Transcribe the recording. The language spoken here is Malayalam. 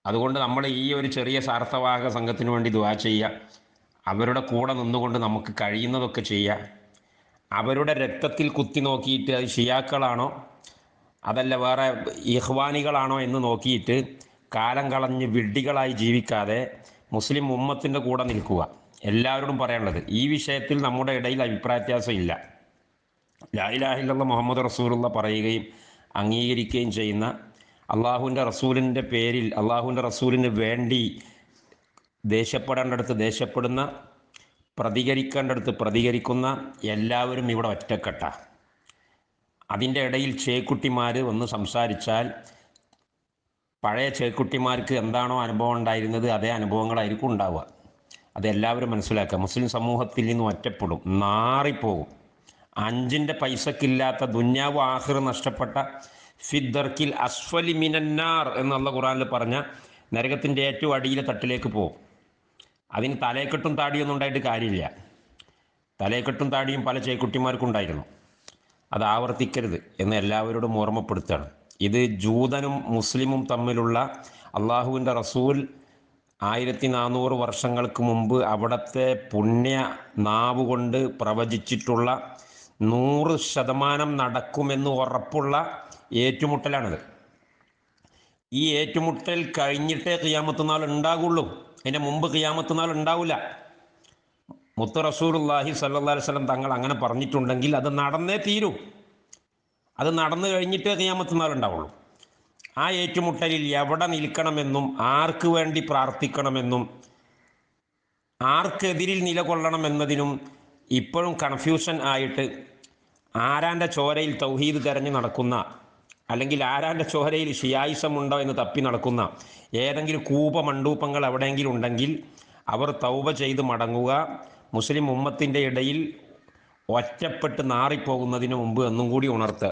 അതുകൊണ്ട് നമ്മൾ ഈ ഒരു ചെറിയ സ്വാർത്ഥവാഹക സംഘത്തിന് വേണ്ടി ദുആ ചെയ്യുക. അവരുടെ കൂടെ നിന്നുകൊണ്ട് നമുക്ക് കഴിയുന്നതൊക്കെ ചെയ്യുക. അവരുടെ രക്തത്തിൽ കുത്തി നോക്കിയിട്ട് അത് ഷിയാക്കളാണോ അതല്ല വേറെ ഇഹ്വാനികളാണോ എന്ന് നോക്കിയിട്ട് കാലം കളഞ്ഞ് വിഡ്ഢികളായി ജീവിക്കാതെ മുസ്ലിം ഉമ്മത്തിൻ്റെ കൂടെ നിൽക്കുക. എല്ലാവരോടും പറയാനുള്ളത്, ഈ വിഷയത്തിൽ നമ്മുടെ ഇടയിൽ അഭിപ്രായ വ്യത്യാസം ഇല്ല. ലാ ഇലാഹ ഇല്ലല്ലാഹ് മുഹമ്മദ് റസൂലുള്ള പറയുകയും അംഗീകരിക്കുകയും ചെയ്യുന്ന, അള്ളാഹുവിൻ്റെ റസൂലിൻ്റെ പേരിൽ അള്ളാഹുവിൻ്റെ റസൂലിന് വേണ്ടി ദേഷ്യപ്പെടേണ്ടടുത്ത് ദേഷ്യപ്പെടുന്ന, പ്രതികരിക്കേണ്ടടുത്ത് പ്രതികരിക്കുന്ന എല്ലാവരും ഇവിടെ ഒറ്റക്കെട്ട. അതിൻ്റെ ഇടയിൽ ചേക്കുട്ടിമാർ വന്ന് സംസാരിച്ചാൽ പഴയ ചേക്കുട്ടിമാർക്ക് എന്താണോ അനുഭവം ഉണ്ടായിരുന്നത് അതേ അനുഭവങ്ങളായിരിക്കും ഉണ്ടാവുക. അതെല്ലാവരും മനസ്സിലാക്കുക. മുസ്ലിം സമൂഹത്തിൽ നിന്ന് ഒറ്റപ്പെടും, നാറിപ്പോകും. 5 പൈസക്കില്ലാത്ത ദുന്യാവ് ആഖിറ നഷ്ടപ്പെട്ട ഫിദ്ദർക്കിൽ അസ്ഫലി മിനന്നാർ എന്നുള്ള ഖുറാനിൽ പറഞ്ഞ നരകത്തിൻ്റെ ഏറ്റവും അടിയിലെ തട്ടിലേക്ക് പോകും. അതിന് തലയെക്കെട്ടും താടിയൊന്നും ഉണ്ടായിട്ട് കാര്യമില്ല. തലയെക്കെട്ടും താടിയും പല ചേക്കുട്ടിമാർക്കും ഉണ്ടായിരുന്നു. അത് ആവർത്തിക്കരുത് എന്ന് എല്ലാവരോടും ഓർമ്മപ്പെടുത്തുകയാണ്. ഇത് ജൂതനും മുസ്ലിമും തമ്മിലുള്ള, അള്ളാഹുവിൻ്റെ റസൂൽ 1400 വർഷങ്ങൾക്ക് മുമ്പ് അവിടുത്തെ പുണ്യ നാവ് കൊണ്ട് പ്രവചിച്ചിട്ടുള്ള 100% നടക്കുമെന്ന് ഉറപ്പുള്ള ഏറ്റുമുട്ടലാണിത്. ഈ ഏറ്റുമുട്ടൽ കഴിഞ്ഞിട്ടേ ഖിയാമത്ത് നാൾ ഉണ്ടാകുള്ളൂ. അതിൻ്റെ മുമ്പ് ഖിയാമത്ത് നാൾ ഉണ്ടാവില്ല. മുത്ത് റസൂലുള്ളാഹി സ്വല്ലല്ലാഹി അലൈഹി വസല്ലം തങ്ങൾ അങ്ങനെ പറഞ്ഞിട്ടുണ്ടെങ്കിൽ അത് നടന്നേ തീരൂ. അത് നടന്നു കഴിഞ്ഞിട്ടേ ഖിയാമത്ത് നാൾ ഉണ്ടാവുള്ളൂ. ആ ഏറ്റുമുട്ടലിൽ എവിടെ നിൽക്കണമെന്നും ആർക്ക് വേണ്ടി പ്രാർത്ഥിക്കണമെന്നും ആർക്കെതിരിൽ നിലകൊള്ളണമെന്നതിനും ഇപ്പോഴും കൺഫ്യൂഷൻ ആയിട്ട് ആരാൻ്റെ ചോരയിൽ തൗഹീദ് തെരഞ്ഞു നടക്കുന്ന, അല്ലെങ്കിൽ ആരാൻ്റെ ചോരയിൽ ഷിയായിസമുണ്ടോ എന്ന് തപ്പി നടക്കുന്ന ഏതെങ്കിലും കൂപമണ്ടൂപ്പങ്ങൾ എവിടെയെങ്കിലും ഉണ്ടെങ്കിൽ അവർ തൗബ ചെയ്ത് മടങ്ങുക. മുസ്ലിം ഉമ്മത്തിൻ്റെ ഇടയിൽ ഒറ്റപ്പെട്ട് നാറിപ്പോകുന്നതിന് മുമ്പ് എന്നും കൂടി ഉണർത്തുക.